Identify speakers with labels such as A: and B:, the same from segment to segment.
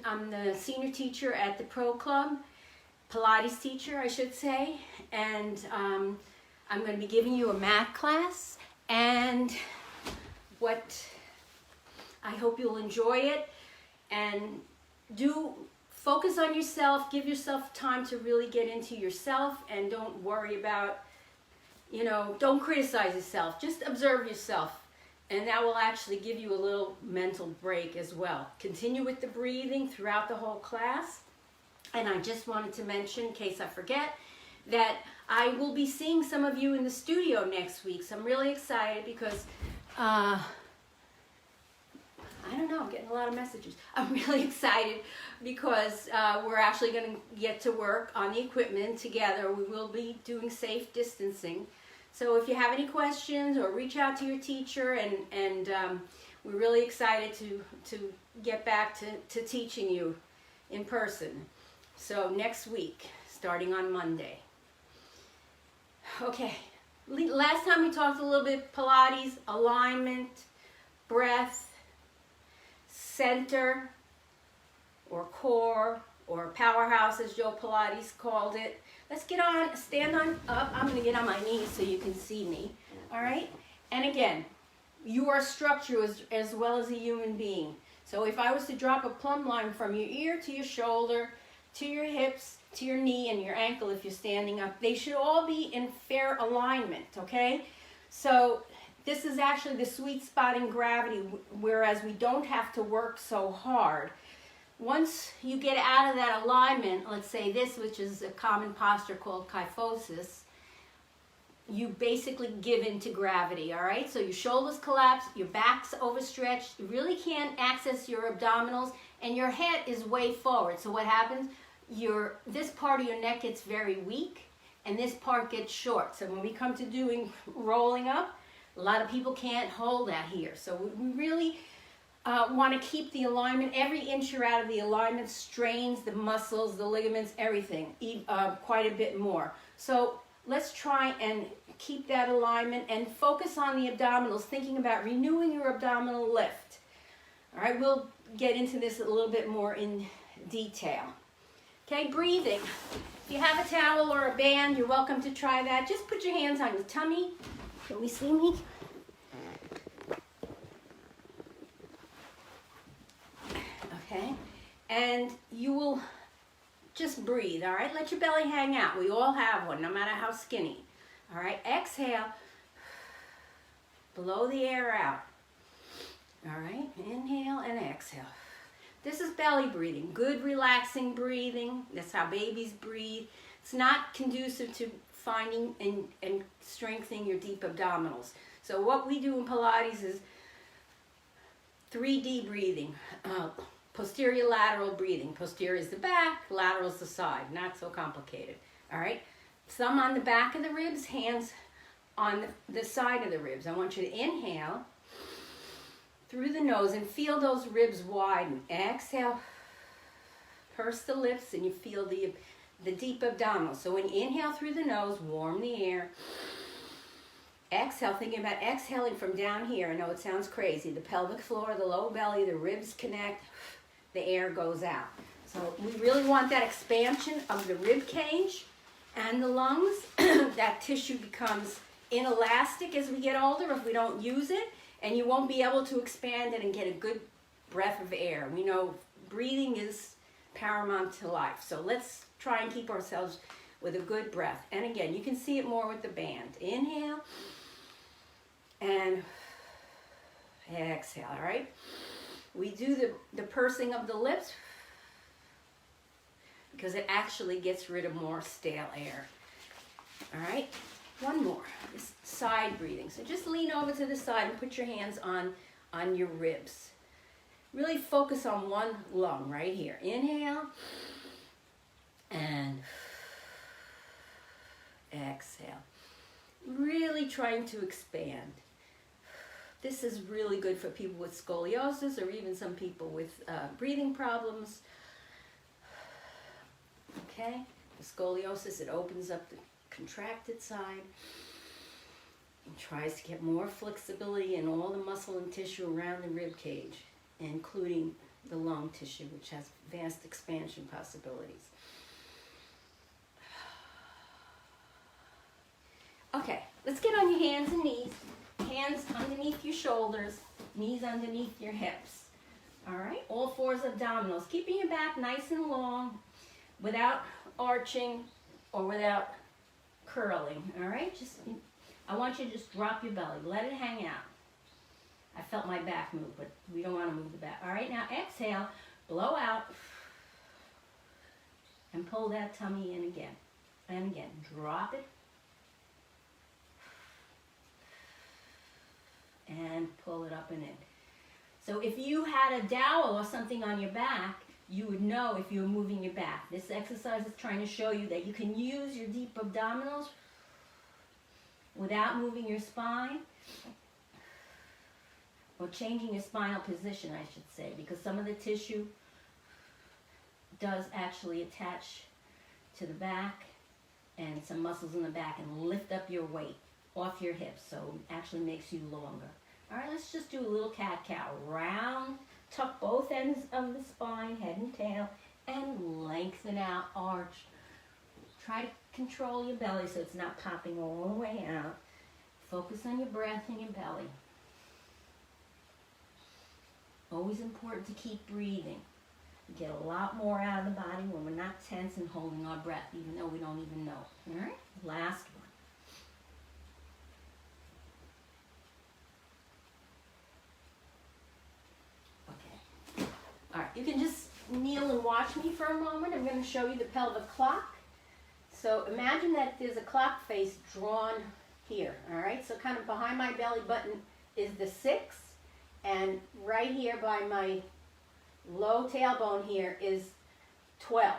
A: I'm the senior teacher at the Pro Club, Pilates teacher, I should say, and I'm going to be giving you a mat class, and I hope you'll enjoy it, and focus on yourself, give yourself time to really get into yourself, and don't worry about, don't criticize yourself, just observe yourself. And that will actually give you a little mental break as well. Continue with the breathing throughout the whole class. And I just wanted to mention, in case I forget, that I will be seeing some of you in the studio next week. So I'm really excited because, I don't know, I'm getting a lot of messages. I'm really excited because we're actually going to get to work on the equipment together. We will be doing safe distancing. So if you have any questions, or reach out to your teacher, and we're really excited to get back to teaching you in person. So next week, starting on Monday. Okay, last time we talked a little bit Pilates, alignment, breath, center, or core, or powerhouse as Joe Pilates called it. Let's stand up. I'm going to get on my knees so you can see me. All right? And again, you are structured as well as a human being. So if I was to drop a plumb line from your ear to your shoulder, to your hips, to your knee, and your ankle if you're standing up, they should all be in fair alignment, okay? So this is actually the sweet spot in gravity, whereas we don't have to work so hard. Once you get out of that alignment, let's say this, which is a common posture called kyphosis, you basically give in to gravity, all right? So your shoulders collapse, your back's overstretched, you really can't access your abdominals, and your head is way forward. So what happens? This part of your neck gets very weak, and this part gets short. So when we come to doing rolling up, a lot of people can't hold that here. So we really want to keep the alignment. Every inch you're out of the alignment strains the muscles, the ligaments, everything, quite a bit more. So let's try and keep that alignment and focus on the abdominals, thinking about renewing your abdominal lift. All right, we'll get into this a little bit more in detail. Okay, breathing. If you have a towel or a band, you're welcome to try that. Just put your hands on your tummy. Can we see me? Okay, and you will just breathe, all right? Let your belly hang out. We all have one, no matter how skinny. All right, exhale. Blow the air out. All right, inhale and exhale. This is belly breathing, good relaxing breathing. That's how babies breathe. It's not conducive to finding and strengthening your deep abdominals. So what we do in Pilates is 3D breathing. Posterior lateral breathing. Posterior is the back, lateral is the side. Not so complicated. All right? Thumb on the back of the ribs, hands on the side of the ribs. I want you to inhale through the nose and feel those ribs widen. Exhale, purse the lips, and you feel the deep abdominals. So when you inhale through the nose, warm the air. Exhale, thinking about exhaling from down here. I know it sounds crazy. The pelvic floor, the low belly, the ribs connect, the air goes out. So we really want that expansion of the rib cage and the lungs. That tissue becomes inelastic as we get older if we don't use it, and you won't be able to expand it and get a good breath of air. We know breathing is paramount to life. So let's try and keep ourselves with a good breath. And again, you can see it more with the band. Inhale and exhale, all right? We do the pursing of the lips because it actually gets rid of more stale air. All right, one more, this side breathing. So just lean over to the side and put your hands on your ribs. Really focus on one lung right here. Inhale and exhale. Really trying to expand. This is really good for people with scoliosis or even some people with breathing problems. Okay, the scoliosis, it opens up the contracted side and tries to get more flexibility in all the muscle and tissue around the rib cage, including the lung tissue, which has vast expansion possibilities. Okay, let's get on your hands and knees. Hands underneath your shoulders, knees underneath your hips. All right, all fours abdominals. Keeping your back nice and long without arching or without curling. All right, I want you to just drop your belly. Let it hang out. I felt my back move, but we don't want to move the back. All right, now exhale, blow out, and pull that tummy in again. And again, drop it. And pull it up and in. So if you had a dowel or something on your back, you would know if you were moving your back. This exercise is trying to show you that you can use your deep abdominals without moving your spine or changing your spinal position, I should say, because some of the tissue does actually attach to the back and some muscles in the back and lift up your weight off your hips, so it actually makes you longer. All right, let's just do a little cat-cow. Round, tuck both ends of the spine, head and tail, and lengthen out, arch. Try to control your belly so it's not popping all the way out. Focus on your breath and your belly. Always important to keep breathing. We get a lot more out of the body when we're not tense and holding our breath, even though we don't even know. All right, last one. All right, you can just kneel and watch me for a moment. I'm going to show you the pelvic clock. So imagine that there's a clock face drawn here, all right? So kind of behind my belly button is the 6, and right here by my low tailbone here is 12,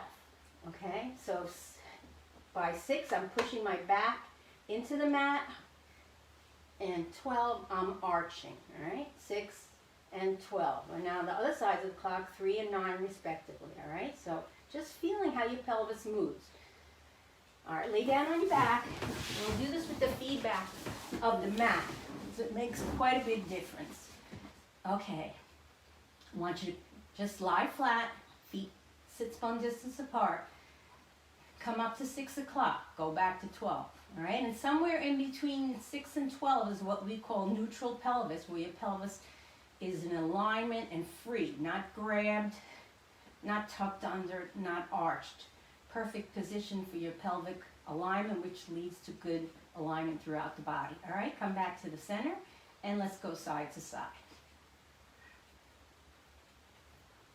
A: okay? So by 6, I'm pushing my back into the mat, and 12, I'm arching, all right? 6, and 12. And now the other sides of the clock, 3 and 9 respectively, all right? So just feeling how your pelvis moves. All right, lay down on your back. And we'll do this with the feedback of the mat, so it makes quite a big difference. Okay, I want you to just lie flat, feet sit-bone distance apart. Come up to 6 o'clock, go back to 12, all right? And somewhere in between 6 and 12 is what we call neutral pelvis, where your pelvis is in alignment and free, not grabbed, not tucked under, not arched. Perfect position for your pelvic alignment, which leads to good alignment throughout the body. All right, come back to the center, and let's go side to side.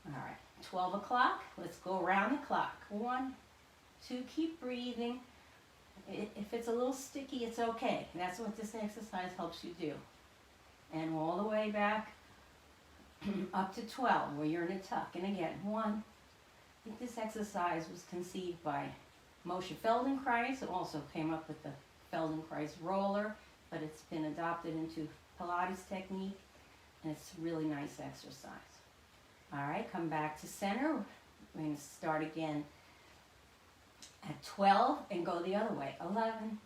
A: All right, 12 o'clock, let's go around the clock. 1, 2, keep breathing. If it's a little sticky, it's okay. That's what this exercise helps you do. And all the way back up to 12, where you're in a tuck. And again, 1. I think this exercise was conceived by Moshe Feldenkrais. It also came up with the Feldenkrais roller, but it's been adopted into Pilates technique, and it's a really nice exercise. All right, come back to center. We're going to start again at 12 and go the other way. 11,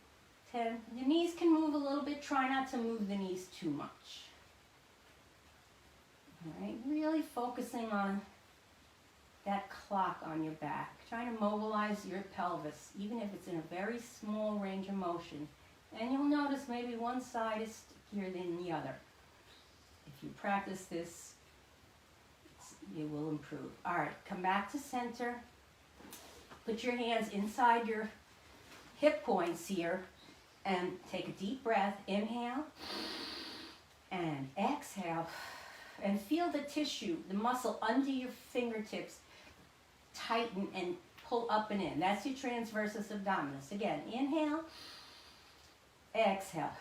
A: 10. Your knees can move a little bit. Try not to move the knees too much. All right, really focusing on that clock on your back. Trying to mobilize your pelvis, even if it's in a very small range of motion. And you'll notice maybe one side is stickier than the other. If you practice this, you will improve. All right, come back to center. Put your hands inside your hip points here and take a deep breath. Inhale and exhale. And feel the tissue, the muscle under your fingertips tighten and pull up and in. That's your transversus abdominis. Again, inhale, exhale.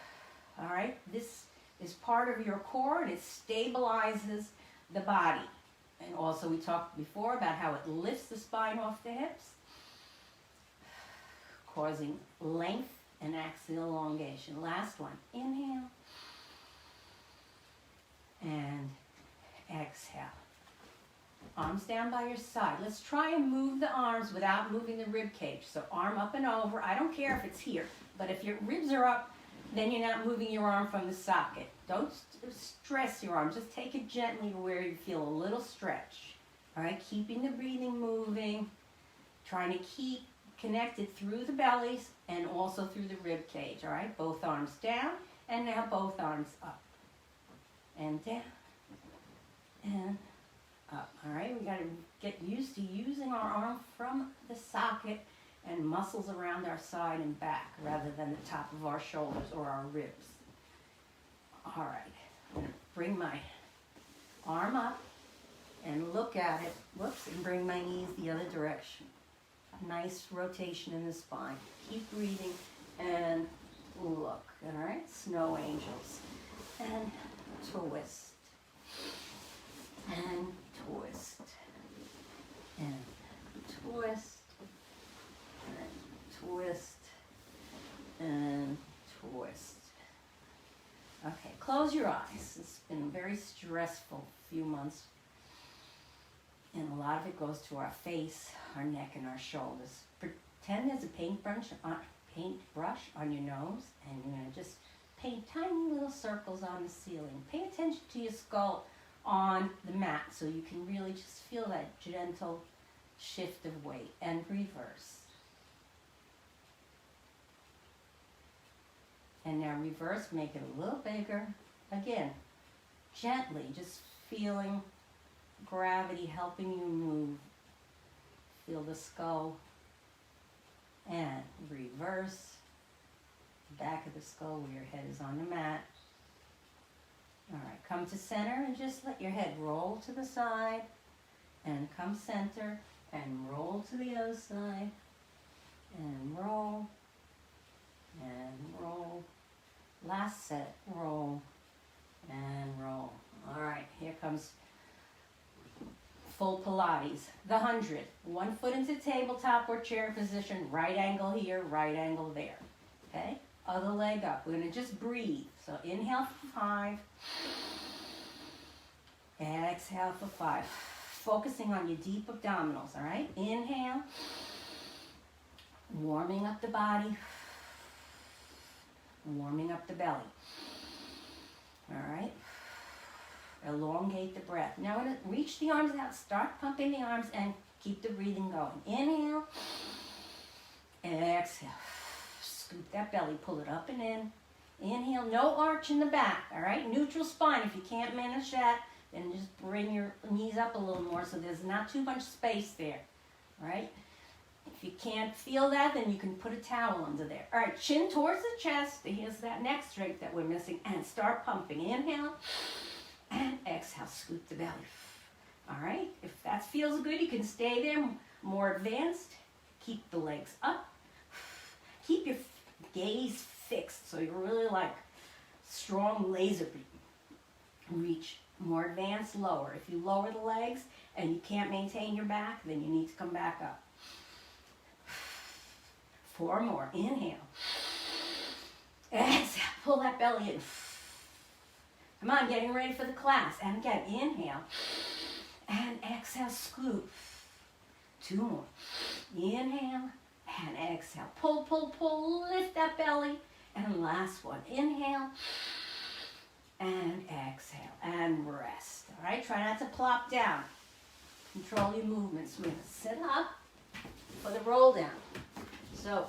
A: All right, this is part of your core, and it stabilizes the body. And also we talked before about how it lifts the spine off the hips, causing length and axial elongation. Last one, inhale and exhale. Arms down by your side. Let's try and move the arms without moving the rib cage. So arm up and over. I don't care if it's here, but if your ribs are up, then you're not moving your arm from the socket. Don't stress your arm. Just take it gently where you feel a little stretch. All right, keeping the breathing moving, trying to keep connected through the bellies and also through the rib cage. All right, both arms down, and now both arms up and down and up. All right, we got to get used to using our arm from the socket and muscles around our side and back rather than the top of our shoulders or our ribs. All right, I'm going to bring my arm up and look at it. Whoops, and bring my knees the other direction. Nice rotation in the spine. Keep breathing and look. All right, snow angels. And twist. And twist. And twist. And twist. And twist. Okay, close your eyes. It's been a very stressful few months. And a lot of it goes to our face, our neck, and our shoulders. Pretend there's a paintbrush on your nose, and you're going to just paint tiny little circles on the ceiling. Pay attention to your skull on the mat so you can really just feel that gentle shift of weight. And reverse. And now reverse, make it a little bigger. Again, gently, just feeling gravity helping you move. Feel the skull. And reverse. Back of the skull where your head is on the mat. All right, come to center and just let your head roll to the side. And come center and roll to the other side. And roll. And roll. Last set, roll. And roll. All right, here comes full Pilates, the 100. 1 foot into tabletop or chair position, right angle here, right angle there. Okay? Other leg up. We're going to just breathe. So inhale for 5. Exhale for 5. Focusing on your deep abdominals, all right? Inhale. Warming up the body. Warming up the belly. All right? Elongate the breath. Now we're going to reach the arms out, start pumping the arms, and keep the breathing going. Inhale. Exhale. Scoop that belly, pull it up and in. Inhale, no arch in the back, all right? Neutral spine. If you can't manage that, then just bring your knees up a little more so there's not too much space there, all right? If you can't feel that, then you can put a towel under there. All right, chin towards the chest. Here's that neck straight that we're missing. And start pumping. Inhale. And exhale, scoop the belly. All right, if that feels good, you can stay there. More advanced, keep the legs up. Keep your gaze fixed so you're really like strong laser beam. Reach. More advanced, lower. If you lower the legs and you can't maintain your back, then you need to come back up. 4 more. Inhale. Exhale. Pull that belly in. Come on, getting ready for the class. And again, inhale. And exhale, scoop. 2 more. Inhale. And exhale. Pull, pull, pull. Lift that belly. And last one. Inhale. And exhale. And rest. All right, try not to plop down. Control your movements. We're going to sit up for the roll down. So,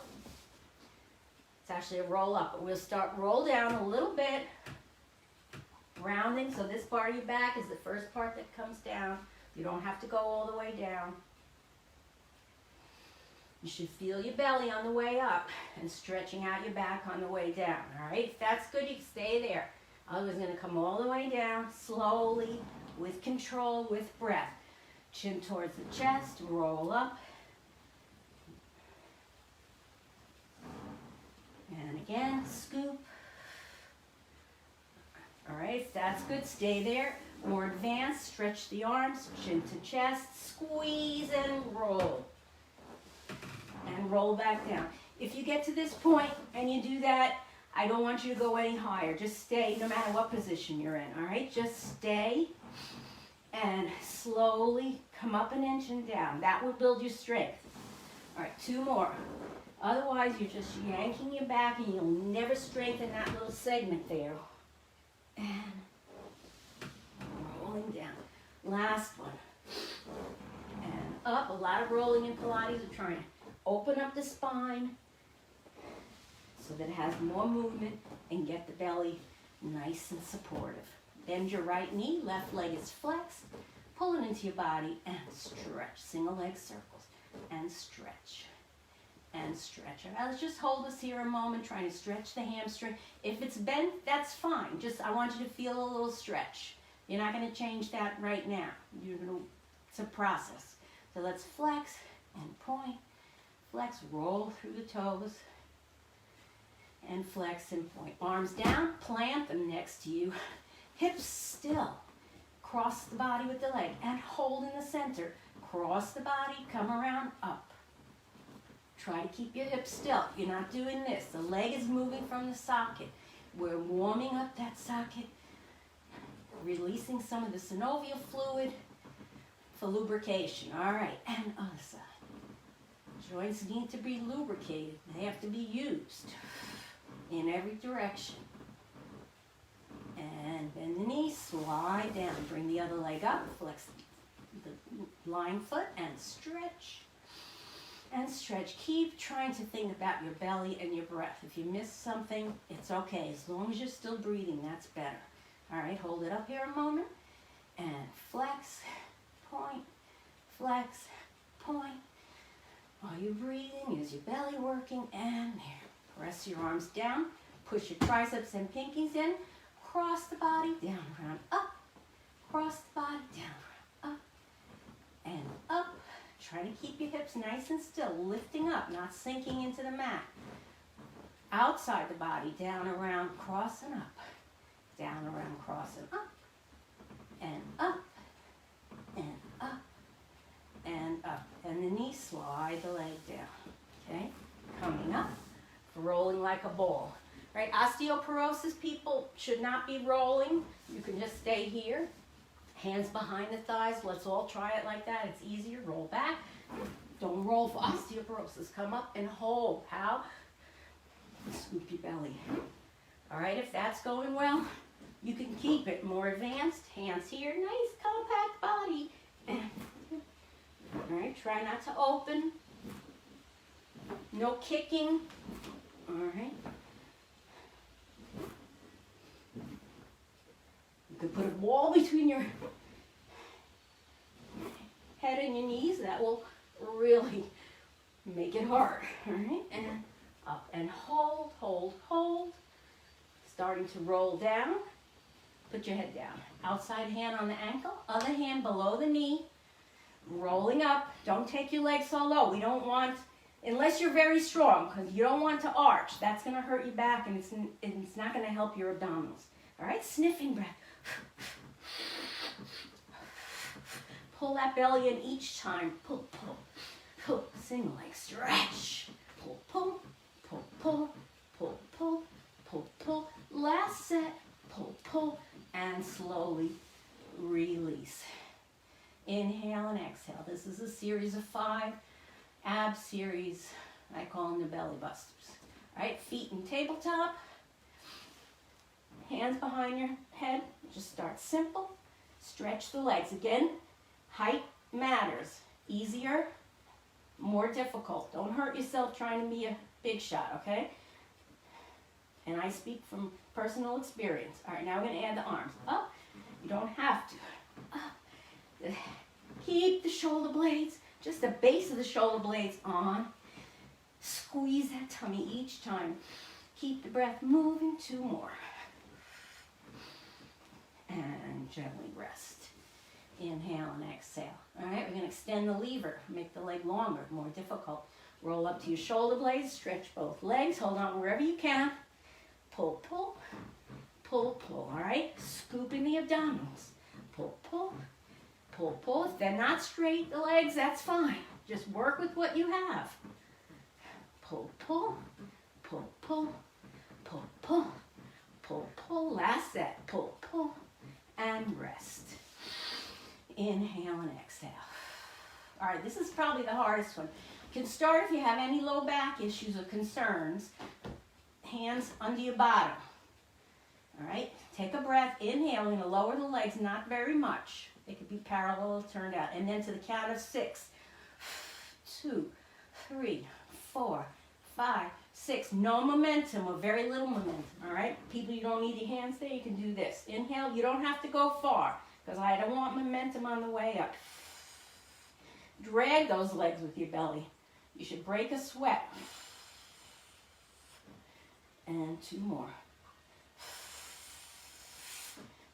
A: it's actually a roll up, but we'll start roll down a little bit. Rounding, so this part of your back is the first part that comes down. You don't have to go all the way down. You should feel your belly on the way up and stretching out your back on the way down. All right, if that's good, you can stay there. Otherwise, going to come all the way down slowly with control, with breath. Chin towards the chest, roll up. And again, scoop. All right, if that's good, stay there. More advanced, stretch the arms, chin to chest, squeeze and roll. And roll back down. If you get to this point and you do that, I don't want you to go any higher. Just stay no matter what position you're in, all right? Just stay and slowly come up an inch and down. That will build your strength. All right, 2 more. Otherwise, you're just yanking your back and you'll never strengthen that little segment there. And rolling down. Last one. And up. A lot of rolling in Pilates. We're trying to open up the spine so that it has more movement and get the belly nice and supportive. Bend your right knee, left leg is flexed. Pull it into your body and stretch. Single leg circles and stretch. And stretch. All right, let's just hold this here a moment, trying to stretch the hamstring. If it's bent, that's fine. I want you to feel a little stretch. You're not going to change that right now. It's a process. So let's flex and point. Flex, roll through the toes. And flex and point. Arms down, plant them next to you. Hips still. Cross the body with the leg and hold in the center. Cross the body, come around, up. Try to keep your hips still. You're not doing this. The leg is moving from the socket. We're warming up that socket, releasing some of the synovial fluid for lubrication. All right, and other side. Joints need to be lubricated. They have to be used in every direction. And bend the knee, slide down. Bring the other leg up, flex the lying foot, and stretch. And stretch. Keep trying to think about your belly and your breath. If you miss something, it's okay. As long as you're still breathing, that's better. All right, hold it up here a moment. And flex, point, flex, point. While you're breathing, use your belly working, and there. Press your arms down. Push your triceps and pinkies in. Cross the body, down, around, up. Cross the body, down, around, up. And up. Try to keep your hips nice and still, lifting up, not sinking into the mat. Outside the body, down, around, cross and up. Down, around, cross and up. And up. And up. And up. And the knee, slide the leg down. Okay? Coming up. Rolling like a ball. Right? Osteoporosis people should not be rolling. You can just stay here. Hands behind the thighs. Let's all try it like that. It's easier. Roll back. Don't roll for osteoporosis. Come up and hold. How? Scoop your belly. All right, if that's going well, you can keep it. More advanced. Hands here. Nice compact body. All right, try not to open. No kicking. All right. You could put a wall between your head and your knees. That will really make it hard. All right, and up and hold, hold, hold. Starting to roll down. Put your head down. Outside hand on the ankle, other hand below the knee. Rolling up. Don't take your legs so low. We don't want, unless you're very strong, because you don't want to arch. That's going to hurt your back, and it's not going to help your abdominals. All right, sniffing breath. Pull that belly in each time. Pull, pull, pull. Single leg stretch. Pull, pull, pull, pull, pull, pull, pull, pull. Last set. Pull, pull, and slowly release. Inhale and exhale. This is a series of 5 ab series. I call them the belly busters. All right, feet in tabletop. Hands behind your head. Just start simple. Stretch the legs. Again, height matters. Easier, more difficult. Don't hurt yourself trying to be a big shot, okay? And I speak from personal experience. All right, now we're going to add the arms. Up. You don't have to. Up. Keep the shoulder blades, just the base of the shoulder blades on. Squeeze that tummy each time. Keep the breath moving. 2 more. And gently rest. Inhale and exhale. All right, we're going to extend the lever, make the leg longer, more difficult. Roll up to your shoulder blades, stretch both legs, hold on wherever you can. Pull, pull, pull, pull. All right, scooping the abdominals. Pull, pull, pull, pull. If they're not straight, the legs, that's fine. Just work with what you have. Pull, pull, pull, pull, pull, pull, pull, pull. Last set. Pull, pull, and rest. Inhale and exhale. All right, this is probably the hardest one. You can start if you have any low back issues or concerns. Hands under your bottom. All right, take a breath. Inhale. We're going to lower the legs, not very much. It could be parallel, turned out. And then to the count of 6. 2, 3, 4, 5, 6. No momentum or very little momentum, all right? People, you don't need your hands there. You can do this. Inhale. You don't have to go far because I don't want momentum on the way up. Drag those legs with your belly. You should break a sweat. And 2 more.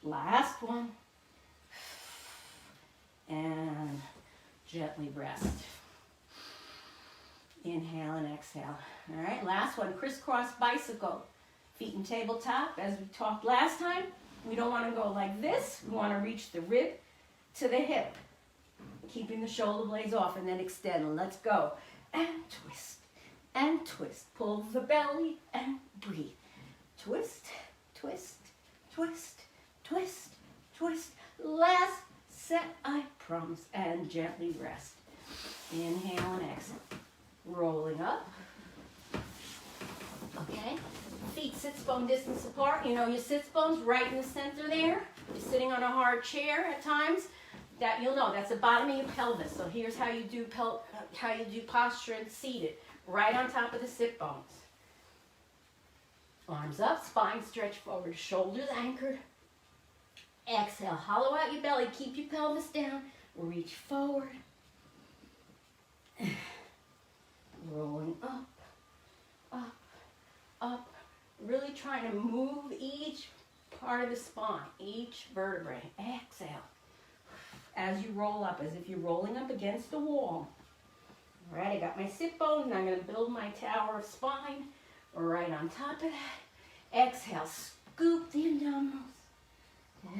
A: Last one. And gently rest. Inhale and exhale. All right, last one, crisscross bicycle. Feet in tabletop, as we talked last time. We don't want to go like this. We want to reach the rib to the hip, keeping the shoulder blades off, and then extend. Let's go. And twist, and twist. Pull the belly and breathe. Twist, twist, twist, twist, twist. Last set, I promise. And gently rest. Inhale and exhale. Rolling up. Okay. Feet sits bone distance apart. You know your sits bones right in the center there. You're sitting on a hard chair at times. That you'll know that's the bottom of your pelvis. So here's how you do posture and seated, right on top of the sit bones. Arms up, spine stretched forward, shoulders anchored. Exhale, hollow out your belly, keep your pelvis down, reach forward. Rolling up, up, up. Really trying to move each part of the spine, each vertebrae. Exhale. As you roll up, as if you're rolling up against the wall. All right, I got my sit bones, and I'm going to build my tower of spine right on top of that. Exhale, scoop the abdominals.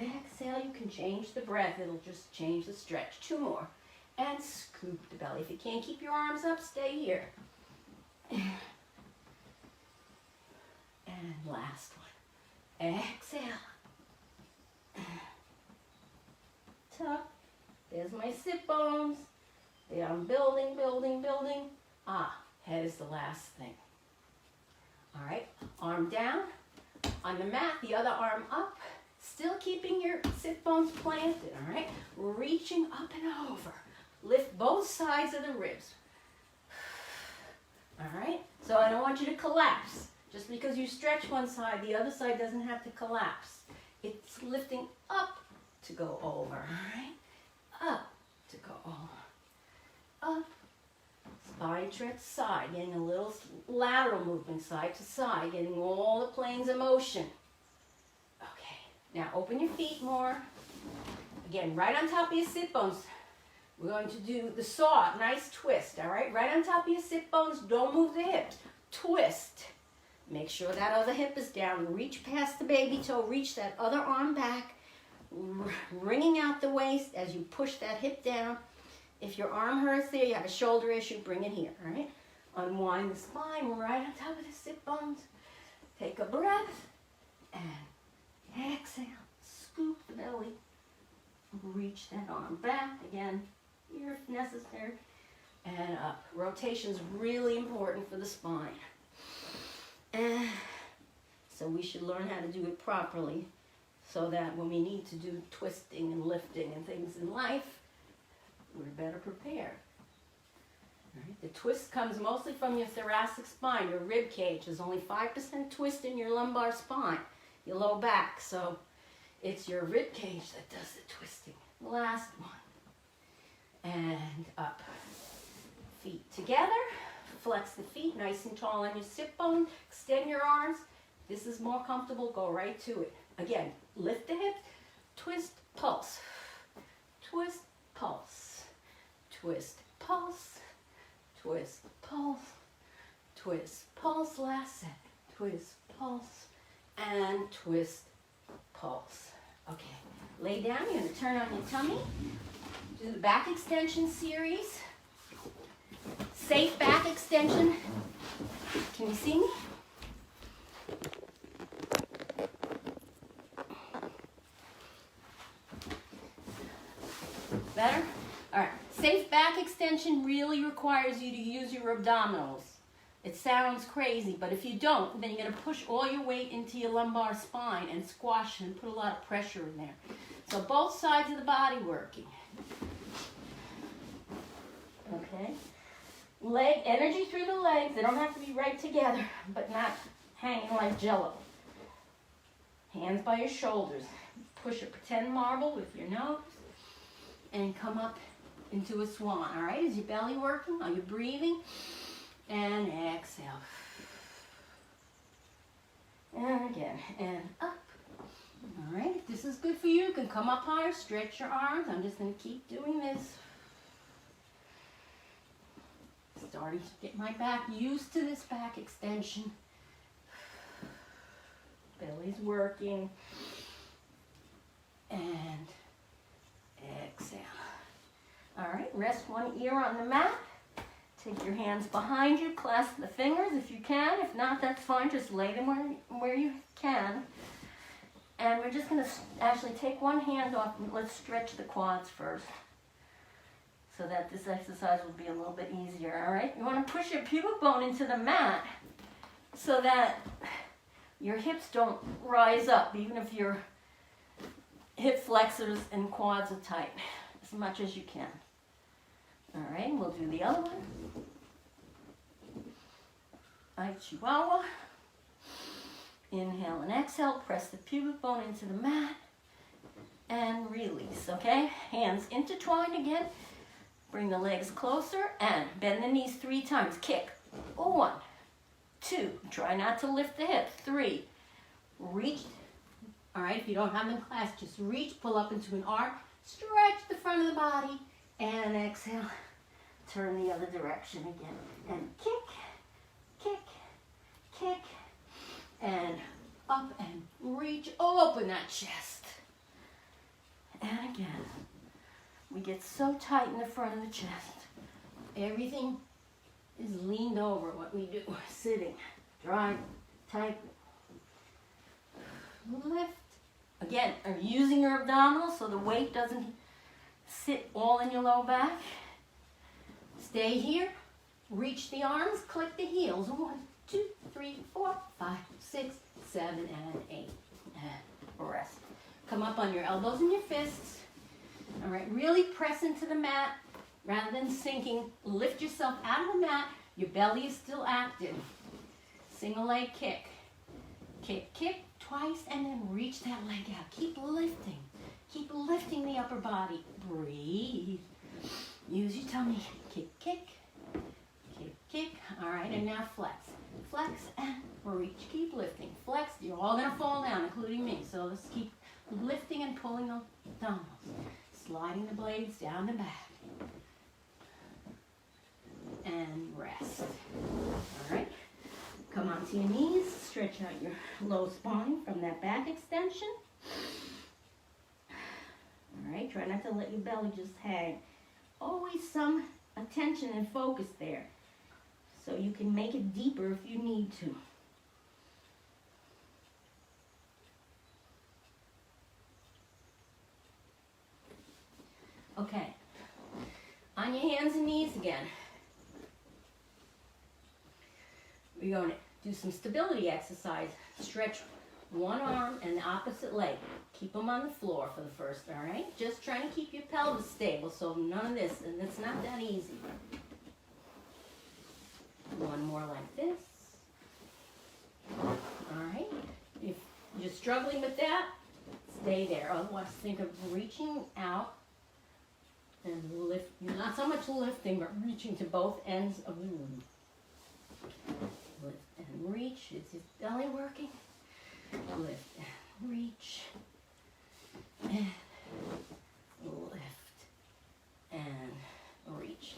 A: Exhale, you can change the breath. It'll just change the stretch. 2 more. And scoop the belly. If you can't keep your arms up, stay here. And last one. Exhale. Tuck. There's my sit bones. Yeah, I'm building, building, building. Head is the last thing. All right, arm down. On the mat, the other arm up. Still keeping your sit bones planted, all right? Reaching up and over. Lift both sides of the ribs. All right? So I don't want you to collapse. Just because you stretch one side, the other side doesn't have to collapse. It's lifting up to go over, all right? Up to go over. Up. Spine stretch side, getting a little lateral movement side to side, getting all the planes of motion. Okay, now open your feet more. Again, right on top of your sit bones. We're going to do the saw, nice twist, all right? Right on top of your sit bones, don't move the hips. Twist. Make sure that other hip is down. Reach past the baby toe, reach that other arm back, wringing out the waist as you push that hip down. If your arm hurts there, you have a shoulder issue, bring it here, all right? Unwind the spine, right on top of the sit bones. Take a breath and exhale. Scoop the belly. Reach that arm back again, here if necessary, and up. Rotation is really important for the spine. And so we should learn how to do it properly so that when we need to do twisting and lifting and things in life, we're better prepared. All right. The twist comes mostly from your thoracic spine, your rib cage. There's only 5% twist in your lumbar spine, your low back. So it's your rib cage that does the twisting. Last one. And up. Feet together. Flex the feet nice and tall on your sit bone. Extend your arms. This is more comfortable. Go right to it. Again, lift the hips. Twist, pulse. Twist, pulse. Twist, pulse. Twist, pulse. Twist, pulse. Last set. Twist, pulse. And twist, pulse. Okay. Lay down. You're going to turn on your tummy. Do the back extension series. Safe back extension. Can you see me? Better? All right. Safe back extension really requires you to use your abdominals. It sounds crazy, but if you don't, then you're going to push all your weight into your lumbar spine and squash it and put a lot of pressure in there. So both sides of the body working. Okay. Leg, energy through the legs. They don't have to be right together, but not hanging like jello. Hands by your shoulders. Push a pretend marble with your nose and come up into a swan. All right, is your belly working? Are you breathing? And exhale. And again, and up. All right, if this is good for you, you can come up higher, stretch your arms. I'm just going to keep doing this. Starting to get my back used to this back extension. Belly's working. And exhale. All right, rest one ear on the mat. Take your hands behind you, clasp the fingers if you can. If not, that's fine. Just lay them where you can. And we're just going to actually take one hand off and let's stretch the quads first so that this exercise will be a little bit easier, all right? You want to push your pubic bone into the mat so that your hips don't rise up, even if your hip flexors and quads are tight, as much as you can. All right, we'll do the other one. Chihuahua. Inhale and exhale. Press the pubic bone into the mat and release, okay? Hands intertwined again. Bring the legs closer and bend the knees 3 times. Kick. 1, 2. Try not to lift the hip. 3. Reach. All right, if you don't have them clasped, just reach, pull up into an arc, stretch the front of the body, and exhale. Turn the other direction again. And kick, kick, kick, and up and reach. Open that chest. And again. We get so tight in the front of the chest. Everything is leaned over what we do. Sitting, dry, tight. Lift. Again, are you using your abdominals so the weight doesn't sit all in your low back? Stay here. Reach the arms, click the heels. 1, 2, 3, 4, 5, 6, 7, and 8. And rest. Come up on your elbows and your fists. All right, really press into the mat rather than sinking. Lift yourself out of the mat. Your belly is still active. Single leg kick. Kick, kick twice, and then reach that leg out. Keep lifting. Keep lifting the upper body. Breathe. Use your tummy. Kick, kick. Kick, kick. All right, and now flex. Flex and reach. Keep lifting. Flex. You're all going to fall down, including me. So let's keep lifting and pulling the dumbbells. Sliding the blades down the back. And rest. All right. Come onto your knees. Stretch out your low spine from that back extension. All right. Try not to let your belly just hang. Always some attention and focus there. So you can make it deeper if you need to. Okay, on your hands and knees again. We're going to do some stability exercise. Stretch one arm and the opposite leg. Keep them on the floor for the first, all right? Just trying to keep your pelvis stable, so none of this, and it's not that easy. One more like this. All right, if you're struggling with that, stay there. Otherwise, think of reaching out and lift, not so much lifting, but reaching to both ends of the room. Lift and reach. Is your belly working? Lift and reach. And lift and reach.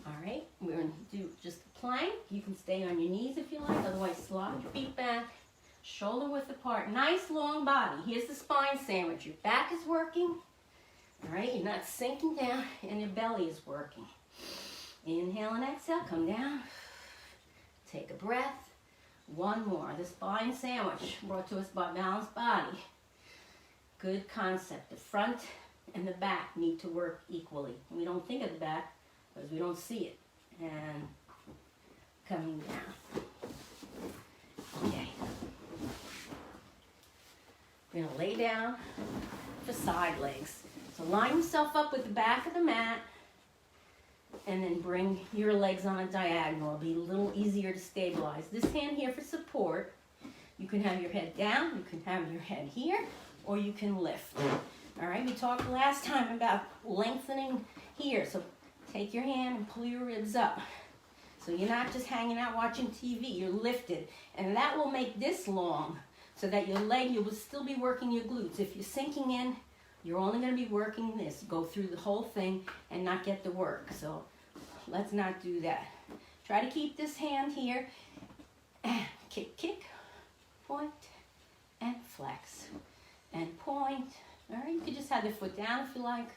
A: All right, we're going to do just a plank. You can stay on your knees if you like. Otherwise, slide your feet back, shoulder width apart. Nice long body. Here's the spine sandwich. Your back is working. All right, you're not sinking down, and your belly is working. Inhale and exhale, come down. Take a breath. One more. The spine sandwich brought to us by Balanced Body. Good concept. The front and the back need to work equally. We don't think of the back because we don't see it. And coming down. Okay. We're going to lay down for side legs. So line yourself up with the back of the mat and then bring your legs on a diagonal. It'll be a little easier to stabilize. This hand here for support. You can have your head down, you can have your head here, or you can lift. All right, we talked last time about lengthening here. So take your hand and pull your ribs up. So you're not just hanging out watching TV, you're lifted. And that will make this long so that your leg, you will still be working your glutes. If you're sinking in, you're only going to be working this. Go through the whole thing and not get the work. So let's not do that. Try to keep this hand here. Kick, kick, point, and flex. And point. All right, you can just have the foot down if you like.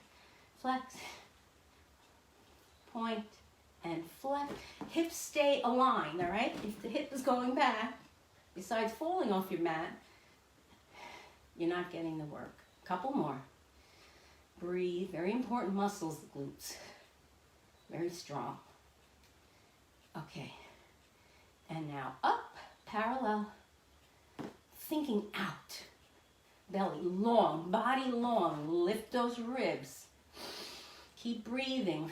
A: Flex, point, and flex. Hips stay aligned, all right? If the hip is going back, besides falling off your mat, you're not getting the work. Couple more. Breathe. Very important muscles, the glutes. Very strong. Okay. And now up, parallel. Thinking out. Belly long, body long. Lift those ribs. Keep breathing.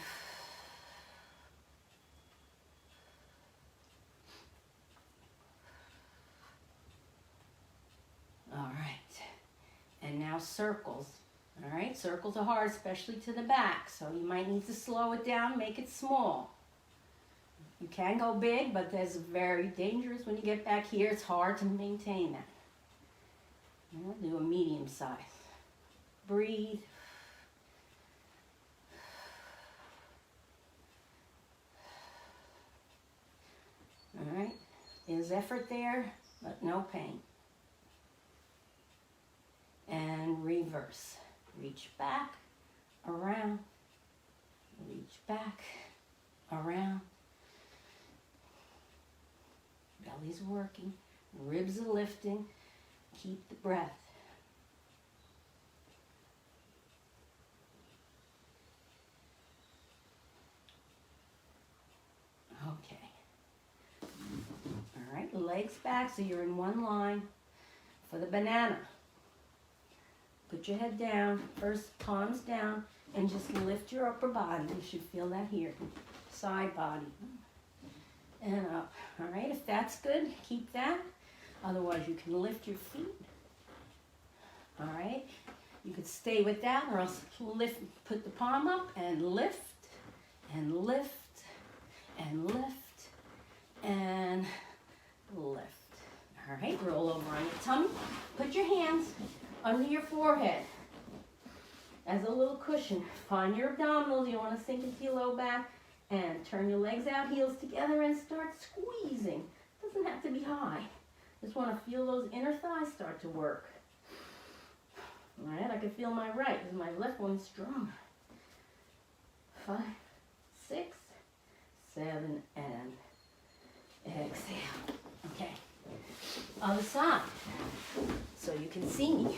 A: All right. And now circles. All right, circles are hard, especially to the back. So you might need to slow it down, make it small. You can go big, but that's very dangerous when you get back here. It's hard to maintain that. We'll do a medium size. Breathe. All right, there's effort there, but no pain. And reverse. Reach back, around, reach back, around. Belly's working, ribs are lifting. Keep the breath. Okay. All right, legs back so you're in one line for the banana. Put your head down, first palms down, and just lift your upper body. You should feel that here. Side body. And up. All right, if that's good, keep that. Otherwise, you can lift your feet. All right, you could stay with that or else lift, put the palm up and lift, and lift, and lift, and lift. All right, roll over on your tummy. Put your hands under your forehead as a little cushion. Find your abdominals. You want to sink into your low back and turn your legs out, heels together, and start squeezing. Doesn't have to be high. Just want to feel those inner thighs start to work. All right, I can feel my right because my left one's strong. 5, 6, 7, and exhale. Okay, other side, so you can see me.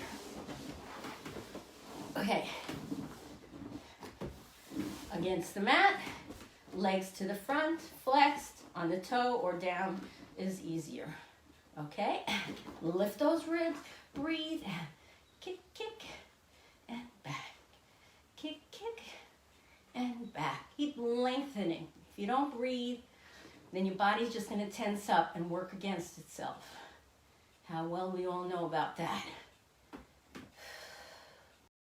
A: Okay, against the mat, legs to the front, flexed, on the toe or down is easier. Okay, lift those ribs, breathe, kick, kick, and back. Kick, kick, and back. Keep lengthening. If you don't breathe, then your body's just going to tense up and work against itself. How well we all know about that.